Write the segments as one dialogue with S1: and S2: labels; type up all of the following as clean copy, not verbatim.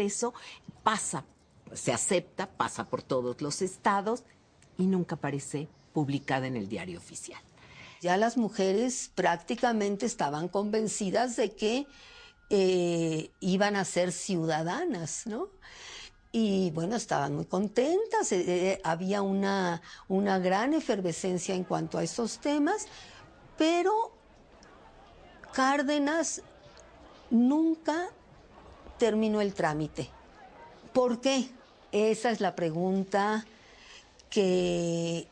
S1: eso pasa, se acepta, pasa por todos los estados y nunca aparece publicada en el diario oficial.
S2: Ya las mujeres prácticamente estaban convencidas de que iban a ser ciudadanas, ¿no? Y bueno, estaban muy contentas, había una gran efervescencia en cuanto a estos temas, pero Cárdenas nunca terminó el trámite. ¿Por qué? Esa es la pregunta que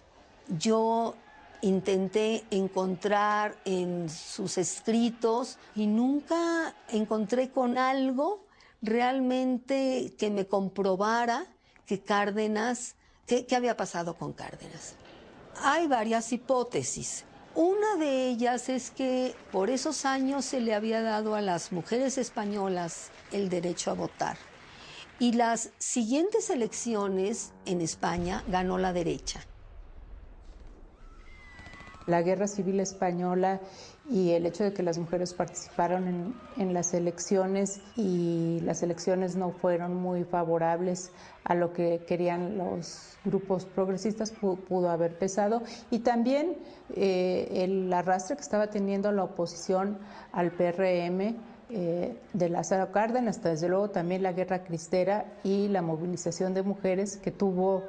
S2: yo intenté encontrar en sus escritos y nunca encontré con algo realmente que me comprobara que Cárdenas, ¿qué había pasado con Cárdenas? Hay varias hipótesis. Una de ellas es que por esos años se le había dado a las mujeres españolas el derecho a votar. Y las siguientes elecciones en España ganó la derecha.
S3: La Guerra Civil Española y el hecho de que las mujeres participaron en las elecciones y las elecciones no fueron muy favorables a lo que querían los grupos progresistas pudo haber pesado, y también el arrastre que estaba teniendo la oposición al PRM de Lázaro Cárdenas, desde luego también la guerra cristera y la movilización de mujeres que tuvo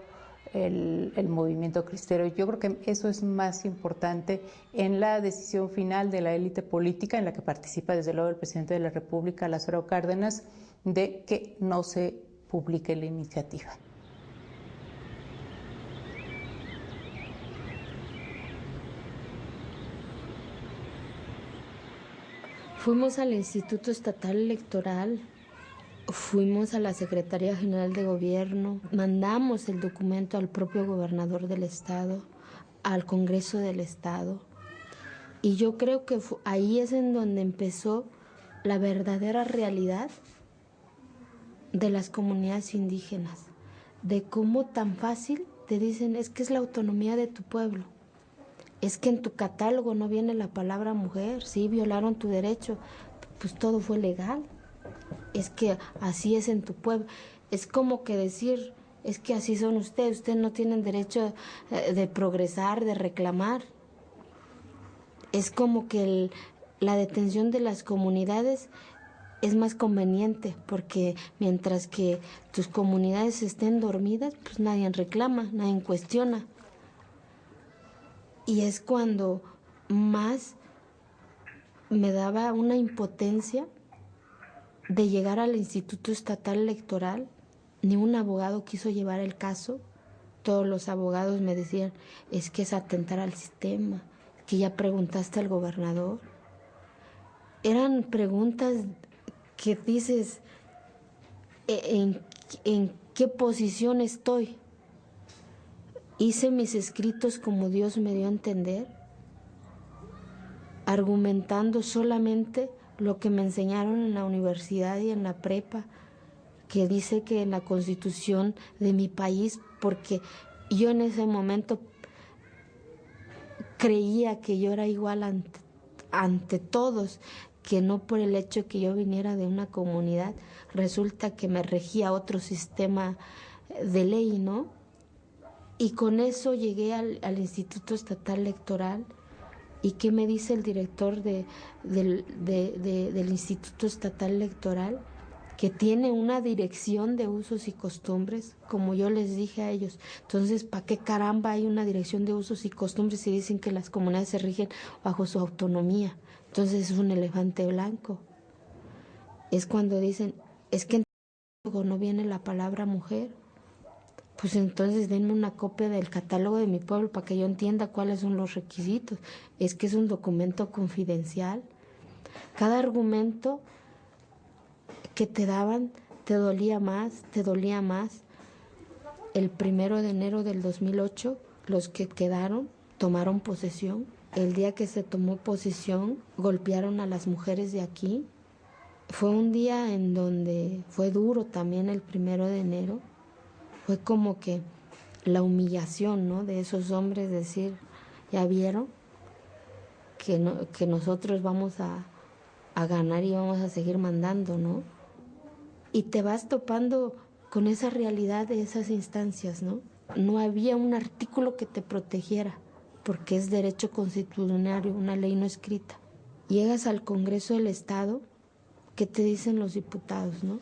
S3: el movimiento cristero. Yo creo que eso es más importante en la decisión final de la élite política, en la que participa desde luego el presidente de la República, Lázaro Cárdenas, de que no se publique la iniciativa.
S4: Fuimos al Instituto Estatal Electoral, fuimos a la Secretaría General de Gobierno, mandamos el documento al propio gobernador del estado, al Congreso del estado, y yo creo que ahí es en donde empezó la verdadera realidad de las comunidades indígenas, de cómo tan fácil te dicen es que es la autonomía de tu pueblo. Es que en tu catálogo no viene la palabra mujer, sí, violaron tu derecho, pues todo fue legal. Es que así es en tu pueblo. Es como que decir, es que así son ustedes no tienen derecho de progresar, de reclamar. Es como que la detención de las comunidades es más conveniente, porque mientras que tus comunidades estén dormidas, pues nadie reclama, nadie cuestiona. Y es cuando más me daba una impotencia de llegar al Instituto Estatal Electoral. Ni un abogado quiso llevar el caso. Todos los abogados me decían, es que es atentar al sistema, que ya preguntaste al gobernador. Eran preguntas que dices, ¿en qué posición estoy? Hice mis escritos como Dios me dio a entender, argumentando solamente lo que me enseñaron en la universidad y en la prepa, que dice que en la Constitución de mi país, porque yo en ese momento creía que yo era igual ante todos, que no por el hecho que yo viniera de una comunidad, resulta que me regía otro sistema de ley, ¿no? Y con eso llegué al Instituto Estatal Electoral. ¿Y qué me dice el director del Instituto Estatal Electoral? Que tiene una dirección de usos y costumbres, como yo les dije a ellos. Entonces, ¿para qué caramba hay una dirección de usos y costumbres si dicen que las comunidades se rigen bajo su autonomía? Entonces es un elefante blanco. Es cuando dicen, es que en el no viene la palabra mujer. Pues entonces denme una copia del catálogo de mi pueblo para que yo entienda cuáles son los requisitos. Es que es un documento confidencial. Cada argumento que te daban te dolía más, te dolía más. El 1 de enero del 2008, los que quedaron tomaron posesión. El día que se tomó posesión, golpearon a las mujeres de aquí. Fue un día en donde fue duro también el 1 de enero. Fue como que la humillación, ¿no?, de esos hombres, decir, ya vieron que nosotros vamos a ganar y vamos a seguir mandando, ¿no? y te vas topando con esa realidad de esas instancias, ¿no? No había un artículo que te protegiera, porque es derecho constitucional, una ley no escrita. Llegas al Congreso del Estado, ¿qué te dicen los diputados, no?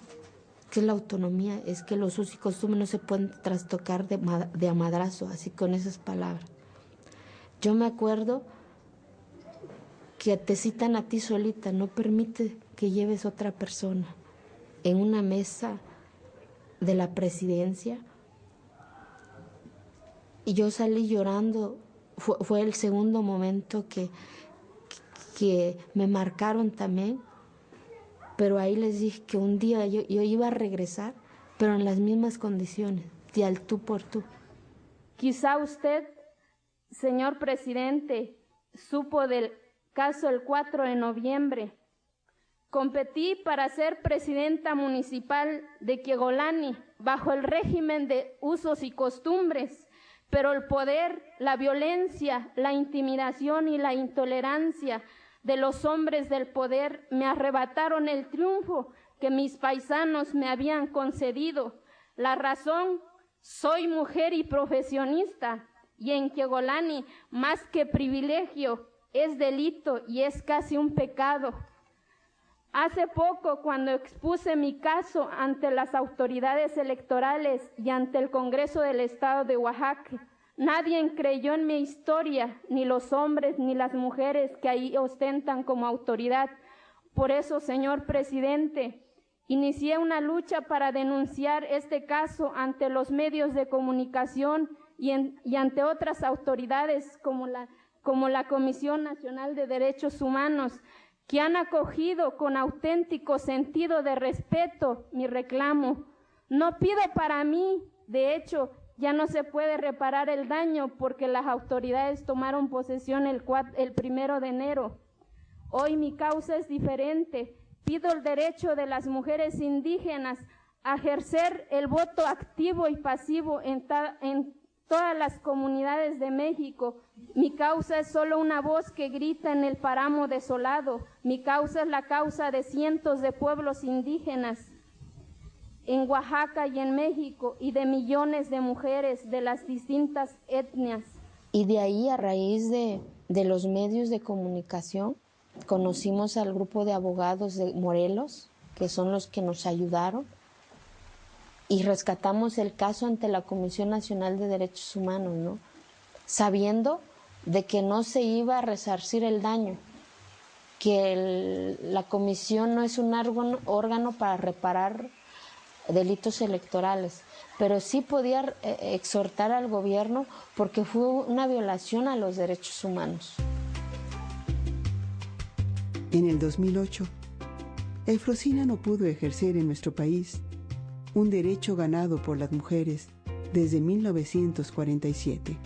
S4: Que la autonomía es que los usos y costumbres no se pueden trastocar de a madrazo, así con esas palabras. Yo me acuerdo que te citan a ti solita, no permite que lleves otra persona en una mesa de la presidencia. Y yo salí llorando, fue el segundo momento que me marcaron también, pero ahí les dije que un día yo iba a regresar, pero en las mismas condiciones, de al tú por tú.
S5: Quizá usted, señor presidente, supo del caso el 4 de noviembre. Competí para ser presidenta municipal de Quiegolani bajo el régimen de usos y costumbres, pero el poder, la violencia, la intimidación y la intolerancia de los hombres del poder me arrebataron el triunfo que mis paisanos me habían concedido. La razón, soy mujer y profesionista, y en Quiegolani, más que privilegio, es delito y es casi un pecado. Hace poco, cuando expuse mi caso ante las autoridades electorales y ante el Congreso del Estado de Oaxaca, nadie creyó en mi historia, ni los hombres ni las mujeres que ahí ostentan como autoridad. Por eso, señor presidente, inicié una lucha para denunciar este caso ante los medios de comunicación y ante otras autoridades como la Comisión Nacional de Derechos Humanos, que han acogido con auténtico sentido de respeto mi reclamo. No pido para mí, de hecho, ya no se puede reparar el daño porque las autoridades tomaron posesión el 1 de enero. Hoy mi causa es diferente. Pido el derecho de las mujeres indígenas a ejercer el voto activo y pasivo en todas las comunidades de México. Mi causa es solo una voz que grita en el páramo desolado. Mi causa es la causa de cientos de pueblos indígenas en Oaxaca y en México, y de millones de mujeres de las distintas etnias.
S4: Y de ahí, a raíz de los medios de comunicación, conocimos al grupo de abogados de Morelos, que son los que nos ayudaron, y rescatamos el caso ante la Comisión Nacional de Derechos Humanos, ¿no? Sabiendo de que no se iba a resarcir el daño, que la comisión no es un órgano para reparar delitos electorales, pero sí podía exhortar al gobierno porque fue una violación a los derechos humanos.
S6: En el 2008, Eufrosina no pudo ejercer en nuestro país un derecho ganado por las mujeres desde 1947.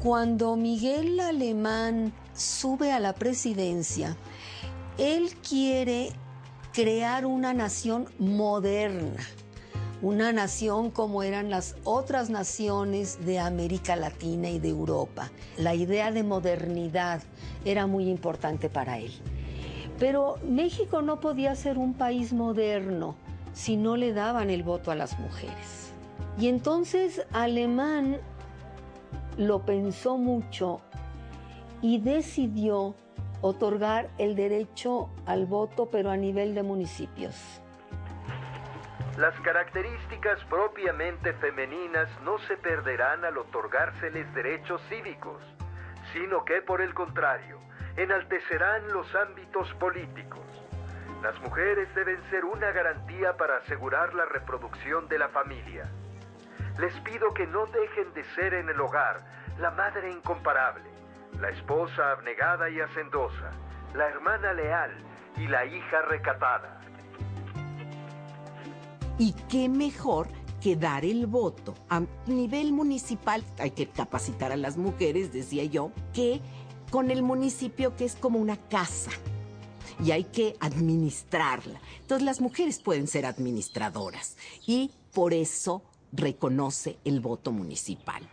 S2: Cuando Miguel Alemán sube a la presidencia, él quiere crear una nación moderna, una nación como eran las otras naciones de América Latina y de Europa. La idea de modernidad era muy importante para él. Pero México no podía ser un país moderno si no le daban el voto a las mujeres. Y entonces Alemán lo pensó mucho y decidió otorgar el derecho al voto, pero a nivel de municipios.
S7: Las características propiamente femeninas no se perderán al otorgárseles derechos cívicos, sino que, por el contrario, enaltecerán los ámbitos políticos. Las mujeres deben ser una garantía para asegurar la reproducción de la familia. Les pido que no dejen de ser en el hogar la madre incomparable, la esposa abnegada y hacendosa, la hermana leal y la hija recatada.
S1: ¿Y qué mejor que dar el voto a nivel municipal? Hay que capacitar a las mujeres, decía yo, que con el municipio, que es como una casa, y hay que administrarla. Entonces las mujeres pueden ser administradoras, y por eso reconoce el voto municipal.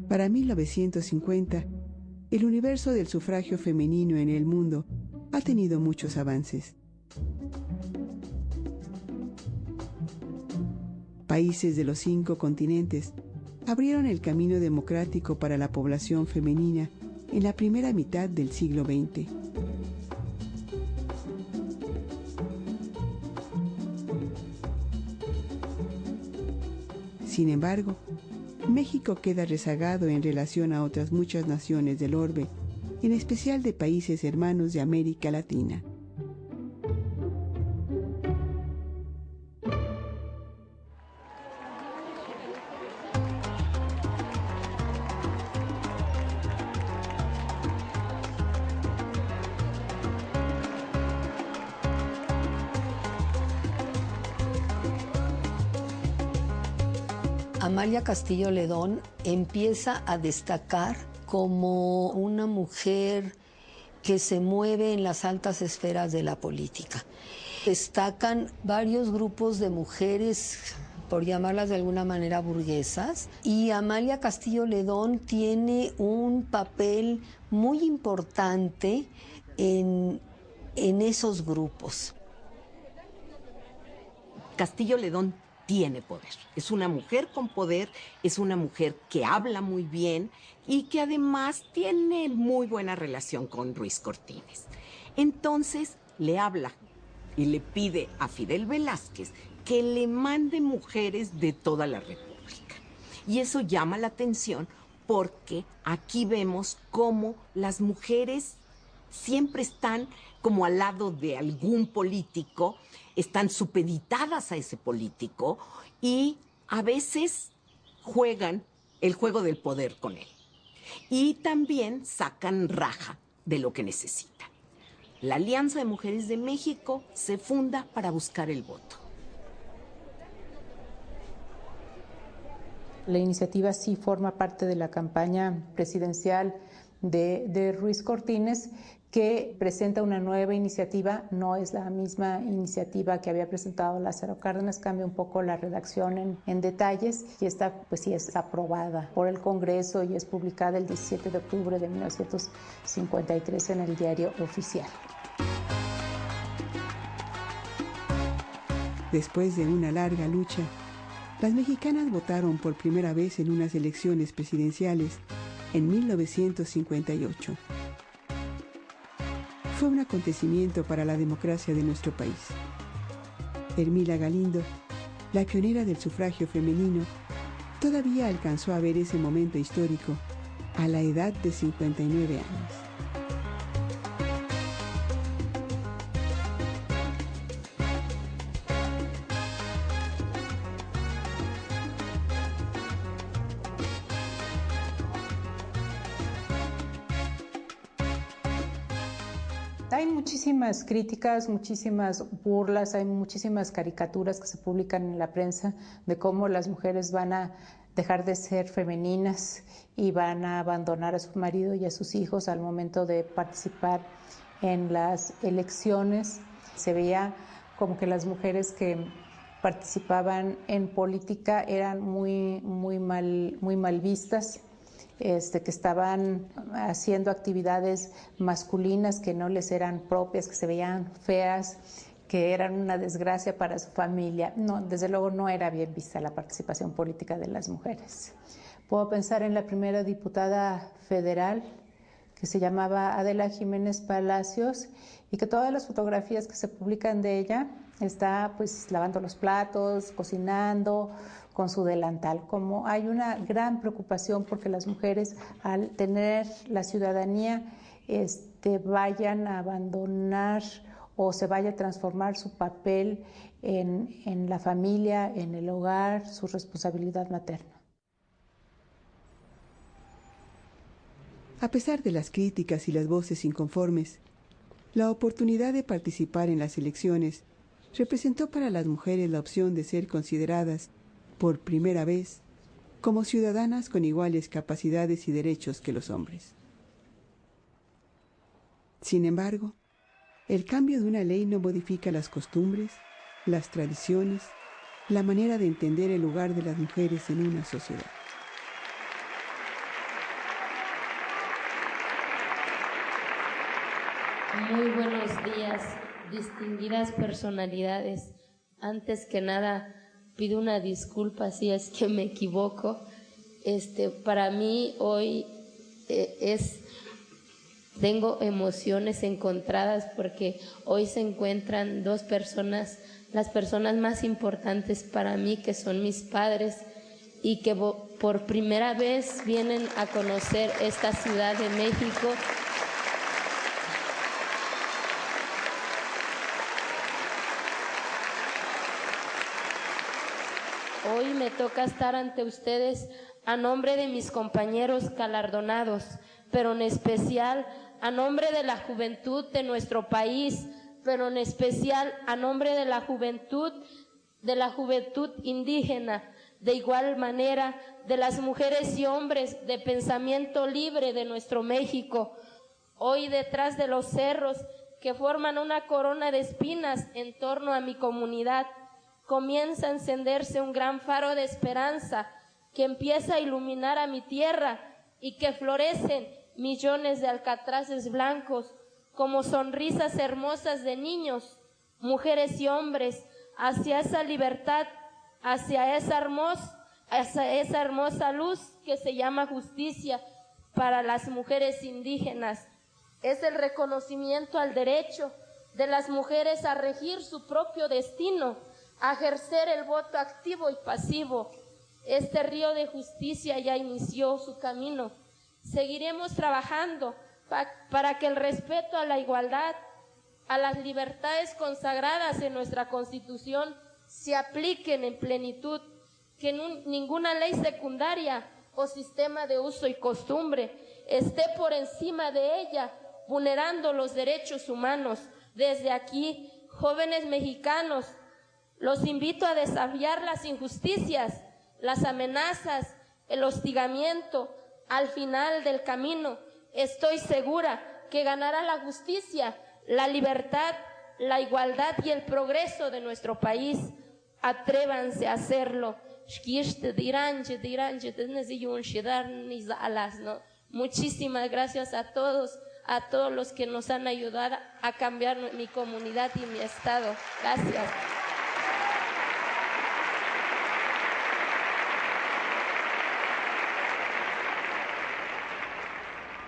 S6: Para 1950, el universo del sufragio femenino en el mundo ha tenido muchos avances. Países de los 5 continentes abrieron el camino democrático para la población femenina en la primera mitad del siglo XX. Sin embargo, México queda rezagado en relación a otras muchas naciones del orbe, en especial de países hermanos de América Latina.
S2: Amalia Castillo Ledón empieza a destacar como una mujer que se mueve en las altas esferas de la política. Destacan varios grupos de mujeres, por llamarlas de alguna manera burguesas, y Amalia Castillo Ledón tiene un papel muy importante en esos grupos.
S1: Castillo Ledón tiene poder. Es una mujer con poder, es una mujer que habla muy bien y que además tiene muy buena relación con Ruiz Cortines. Entonces le habla y le pide a Fidel Velázquez que le mande mujeres de toda la República. Y eso llama la atención porque aquí vemos cómo las mujeres siempre están como al lado de algún político, están supeditadas a ese político y a veces juegan el juego del poder con él. Y también sacan raja de lo que necesitan. La Alianza de Mujeres de México se funda para buscar el voto.
S3: La iniciativa sí forma parte de la campaña presidencial de Ruiz Cortines, que presenta una nueva iniciativa. No es la misma iniciativa que había presentado Lázaro Cárdenas, cambia un poco la redacción en detalles, y esta pues sí es aprobada por el Congreso y es publicada el 17 de octubre de 1953 en el Diario Oficial.
S6: Después de una larga lucha, las mexicanas votaron por primera vez en unas elecciones presidenciales en 1958. Fue un acontecimiento para la democracia de nuestro país. Hermila Galindo, la pionera del sufragio femenino, todavía alcanzó a ver ese momento histórico a la edad de 59 años.
S3: Hay muchísimas críticas, muchísimas burlas, hay muchísimas caricaturas que se publican en la prensa de cómo las mujeres van a dejar de ser femeninas y van a abandonar a su marido y a sus hijos al momento de participar en las elecciones. Se veía como que las mujeres que participaban en política eran muy mal vistas. Que estaban haciendo actividades masculinas que no les eran propias, que se veían feas, que eran una desgracia para su familia. No, desde luego no era bien vista la participación política de las mujeres. Puedo pensar en la primera diputada federal, que se llamaba Adela Jiménez Palacios, y que todas las fotografías que se publican de ella está pues lavando los platos, cocinando, con su delantal. Como hay una gran preocupación porque las mujeres, al tener la ciudadanía, vayan a abandonar o se vaya a transformar su papel en la familia, en el hogar, su responsabilidad materna.
S6: A pesar de las críticas y las voces inconformes, la oportunidad de participar en las elecciones representó para las mujeres la opción de ser consideradas, por primera vez, como ciudadanas con iguales capacidades y derechos que los hombres. Sin embargo, el cambio de una ley no modifica las costumbres, las tradiciones, la manera de entender el lugar de las mujeres en una sociedad.
S8: Muy buenos días, distinguidas personalidades. Antes que nada, pido una disculpa si es que me equivoco. Para mí hoy tengo emociones encontradas porque hoy se encuentran dos personas, las personas más importantes para mí, que son mis padres, y que por primera vez vienen a conocer esta Ciudad de México. Hoy me toca estar ante ustedes a nombre de mis compañeros galardonados, pero en especial a nombre de la juventud de nuestro país, pero en especial a nombre de la juventud indígena, de igual manera de las mujeres y hombres de pensamiento libre de nuestro México. Hoy detrás de los cerros que forman una corona de espinas en torno a mi comunidad, comienza a encenderse un gran faro de esperanza que empieza a iluminar a mi tierra y que florecen millones de alcatraces blancos como sonrisas hermosas de niños, mujeres y hombres hacia esa libertad, hacia esa hermosa luz que se llama justicia para las mujeres indígenas. Es el reconocimiento al derecho de las mujeres a regir su propio destino, a ejercer el voto activo y pasivo. Este río de justicia ya inició su camino. Seguiremos trabajando para que el respeto a la igualdad, a las libertades consagradas en nuestra Constitución se apliquen en plenitud, que ninguna ley secundaria o sistema de uso y costumbre esté por encima de ella, vulnerando los derechos humanos. Desde aquí, jóvenes mexicanos, los invito a desafiar las injusticias, las amenazas, el hostigamiento. Al final del camino, estoy segura que ganará la justicia, la libertad, la igualdad y el progreso de nuestro país. Atrévanse a hacerlo. Muchísimas gracias a todos los que nos han ayudado a cambiar mi comunidad y mi estado. Gracias.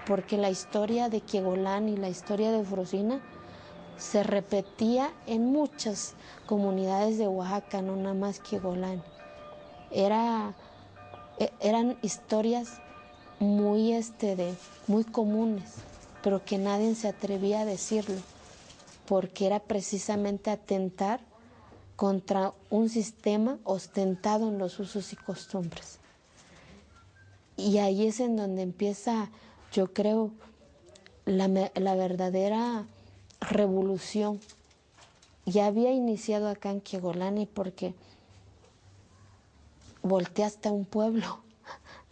S4: Porque la historia de Quiegolán y la historia de Frosina se repetía en muchas comunidades de Oaxaca, no nada más Quiegolán. Eran historias muy comunes, pero que nadie se atrevía a decirlo, porque era precisamente atentar contra un sistema ostentado en los usos y costumbres. Y ahí es en donde empieza, yo creo, la verdadera revolución. Ya había iniciado acá en Quiegolán, porque volteaste a un pueblo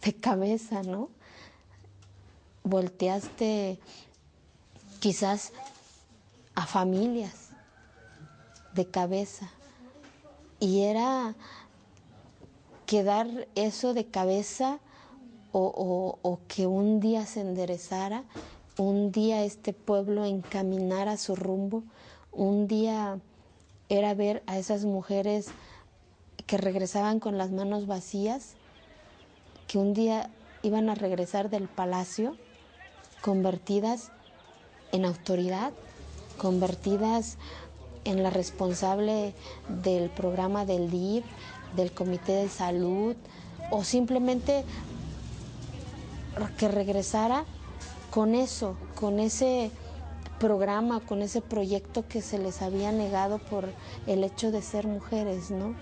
S4: de cabeza, ¿no? Volteaste quizás a familias de cabeza. Y era quedar eso de cabeza o que un día se enderezara, un día este pueblo encaminara su rumbo, un día era ver a esas mujeres que regresaban con las manos vacías, que un día iban a regresar del palacio convertidas en autoridad, convertidas en la responsable del programa del DIF, del Comité de Salud, o simplemente que regresara con eso, con ese programa, con ese proyecto que se les había negado por el hecho de ser mujeres, ¿no?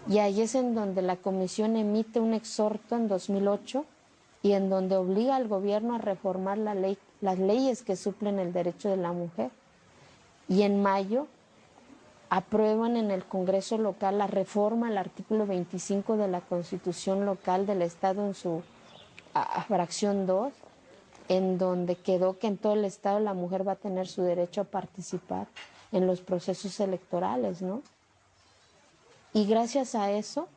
S4: Y ahí es en donde la comisión emite un exhorto en 2008 y en donde obliga al gobierno a reformar las leyes que suplen el derecho de la mujer. Y en mayo aprueban en el Congreso local la reforma al artículo 25 de la Constitución local del Estado en su fracción 2, en donde quedó que en todo el Estado la mujer va a tener su derecho a participar en los procesos electorales, ¿no? Y gracias a eso,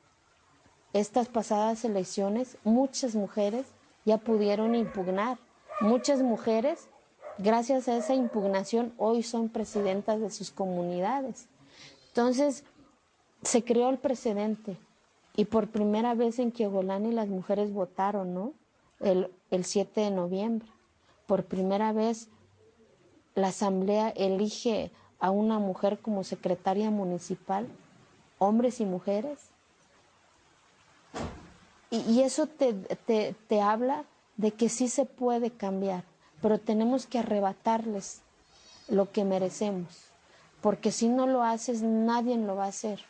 S4: estas pasadas elecciones, muchas mujeres ya pudieron impugnar. Muchas mujeres, gracias a esa impugnación, hoy son presidentas de sus comunidades. Entonces, se creó el precedente. Y por primera vez en Quiogolani las mujeres votaron, ¿no? El 7 de noviembre. Por primera vez la asamblea elige a una mujer como secretaria municipal, hombres y mujeres. Y eso te habla de que sí se puede cambiar, pero tenemos que arrebatarles lo que merecemos, porque si no lo haces, nadie lo va a hacer.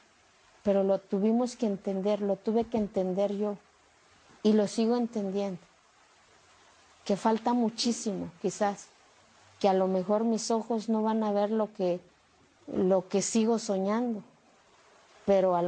S4: Pero lo tuvimos que entender, lo tuve que entender yo, y lo sigo entendiendo, que falta muchísimo, quizás, que a lo mejor mis ojos no van a ver lo que sigo soñando, pero a lo